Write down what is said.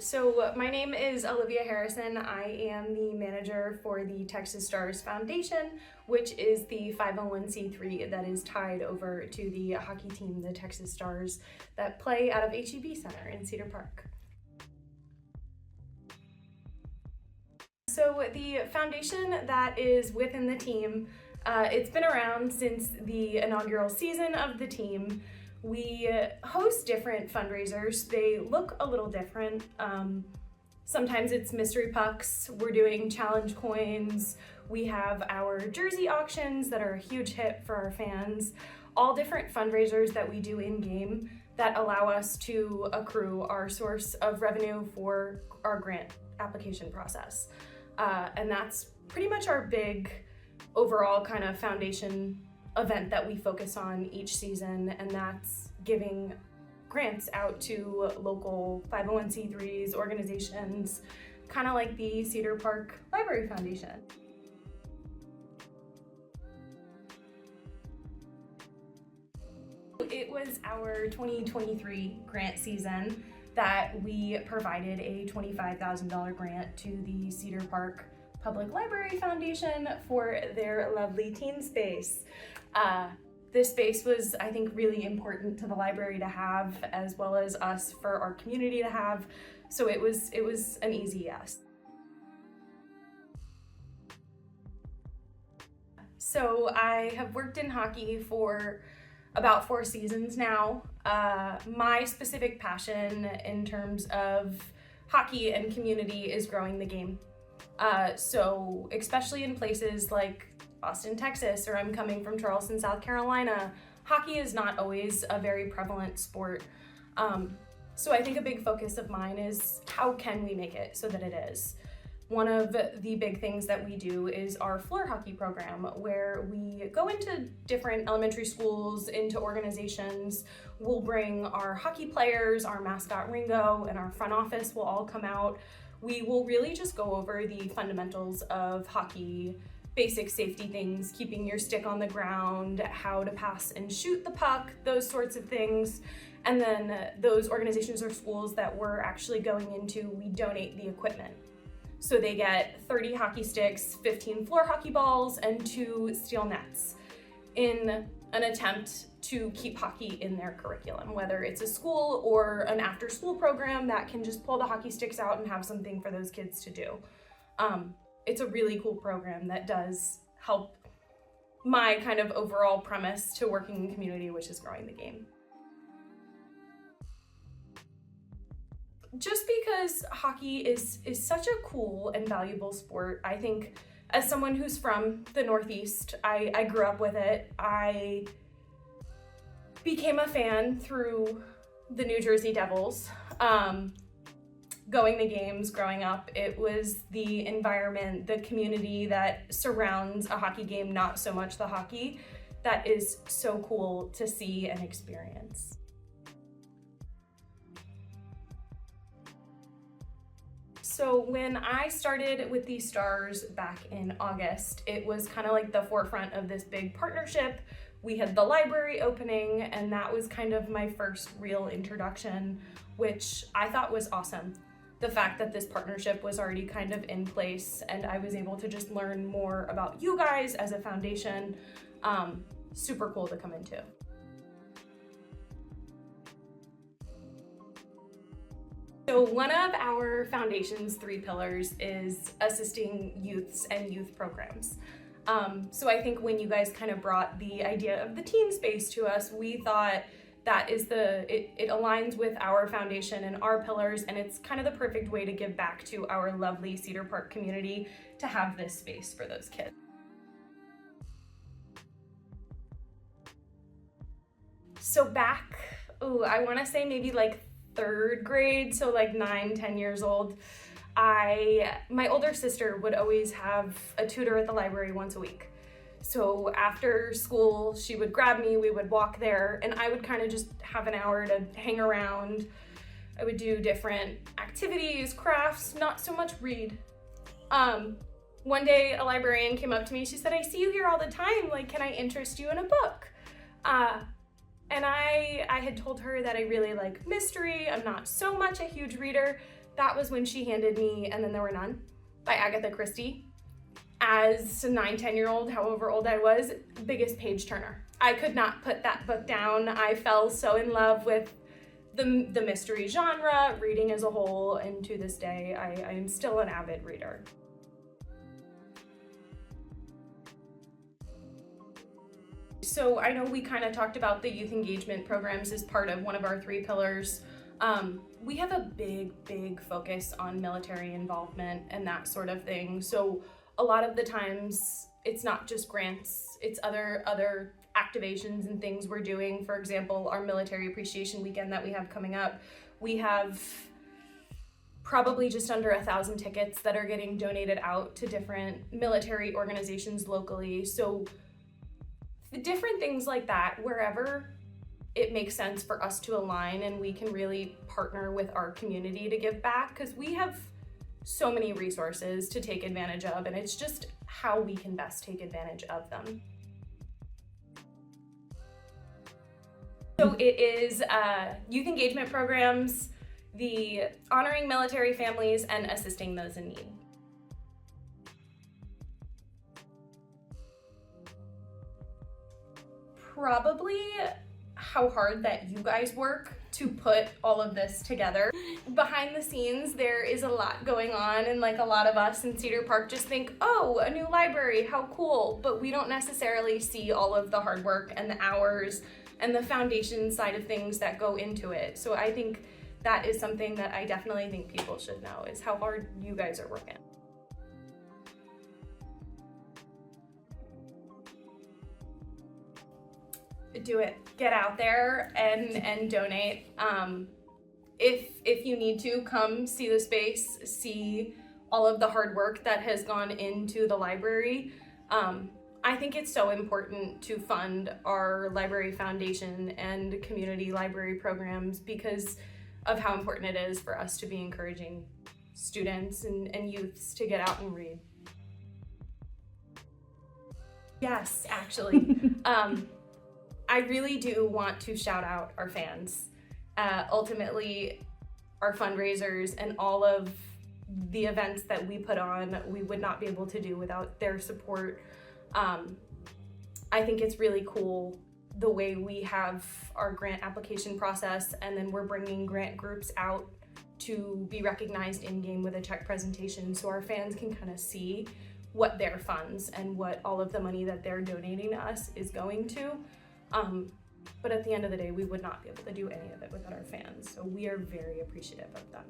So my name is Olivia Harrison. I am the manager for the Texas Stars Foundation, which is the 501c3 that is tied over to the hockey team, the Texas Stars, that play out of HEB Center in Cedar Park. So the foundation that is within the team, it's been around since the inaugural season of the team. We host different fundraisers. They look a little different. Sometimes it's mystery pucks. We're doing challenge coins. We have our jersey auctions that are a huge hit for our fans. All different fundraisers that we do in game that allow us to accrue our source of revenue for our grant application process. And that's pretty much our big overall kind of foundation event that we focus on each season, and that's giving grants out to local 501c3s, organizations, kind of like the Cedar Park Library Foundation. It was our 2023 grant season that we provided a $25,000 grant to the Cedar Park Public Library Foundation for their lovely teen space. This space was, I think, really important to the library to have, as well as us for our community to have. So it was an easy yes. So I have worked in hockey for about 4 seasons now. My specific passion in terms of hockey and community is growing the game. So especially in places like Austin, Texas, or I'm coming from Charleston, South Carolina, hockey is not always a very prevalent sport. So I think a big focus of mine is how can we make it so that it is. One of the big things that we do is our floor hockey program, where we go into different elementary schools, into organizations. We'll bring our hockey players, our mascot Ringo, and our front office will all come out. We will really just go over the fundamentals of hockey, basic safety things, keeping your stick on the ground, how to pass and shoot the puck, those sorts of things. And then those organizations or schools that we're actually going into, we donate the equipment. So they get 30 hockey sticks, 15 floor hockey balls, and 2 steel nets in an attempt to keep hockey in their curriculum, whether it's a school or an after-school program that can just pull the hockey sticks out and have something for those kids to do. It's a really cool program that does help my kind of overall premise to working in community, which is growing the game. Just because hockey is such a cool and valuable sport, I think as someone who's from the Northeast, I grew up with it. I became a fan through the New Jersey Devils. Going to games growing up, it was the environment, the community that surrounds a hockey game, not so much the hockey, that is so cool to see and experience. So when I started with the Stars back in August, it was kind of like the forefront of this big partnership. We had the library opening, and that was kind of my first real introduction, which I thought was awesome. The fact that this partnership was already kind of in place and I was able to just learn more about you guys as a foundation, super cool to come into. So one of our foundation's 3 pillars is assisting youths and youth programs. So I think when you guys kind of brought the idea of the teen space to us, we thought that is it aligns with our foundation and our pillars, and it's kind of the perfect way to give back to our lovely Cedar Park community to have this space for those kids. So back, I want to say maybe like 3rd grade, so like 9-10 years old, my older sister would always have a tutor at the library once a week. So after school, she would grab me, we would walk there, and I would kind of just have an hour to hang around. I would do different activities, crafts, not so much read. One day a librarian came up to me, she said, "I see you here all the time, like, can I interest you in a book?" And I had told her that I really like mystery. I'm not so much a huge reader, That was when she handed me And Then There Were None by Agatha Christie. As a 9-10-year-old, however old I was, biggest page turner. I could not put that book down. I fell so in love with the mystery genre, reading as a whole, and to this day, I am still an avid reader. So I know we kind of talked about the youth engagement programs as part of one of our 3 pillars. We have a big focus on military involvement and that sort of thing. So a lot of the times it's not just grants, it's other activations and things we're doing. For example, our military appreciation weekend that we have coming up, we have probably just under 1,000 tickets that are getting donated out to different military organizations locally. So different things like that, wherever it makes sense for us to align and we can really partner with our community to give back, because we have so many resources to take advantage of, and it's just how we can best take advantage of them. So it is youth engagement programs, the honoring military families, and assisting those in need. Probably how hard that you guys work to put all of this together. Behind the scenes, there is a lot going on, and like a lot of us in Cedar Park just think, oh, a new library, how cool, but we don't necessarily see all of the hard work and the hours and the foundation side of things that go into it. So I think that is something that I definitely think people should know, is how hard you guys are working. Do it. Get out there and donate. If you need to, come see the space, see all of the hard work that has gone into the library. I think it's so important to fund our library foundation and community library programs because of how important it is for us to be encouraging students and youths to get out and read. Yes, actually. I really do want to shout out our fans. Ultimately, our fundraisers and all of the events that we put on, we would not be able to do without their support. I think it's really cool the way we have our grant application process, and then we're bringing grant groups out to be recognized in-game with a check presentation so our fans can kind of see what their funds and what all of the money that they're donating to us is going to. But at the end of the day, we would not be able to do any of it without our fans. So we are very appreciative of them.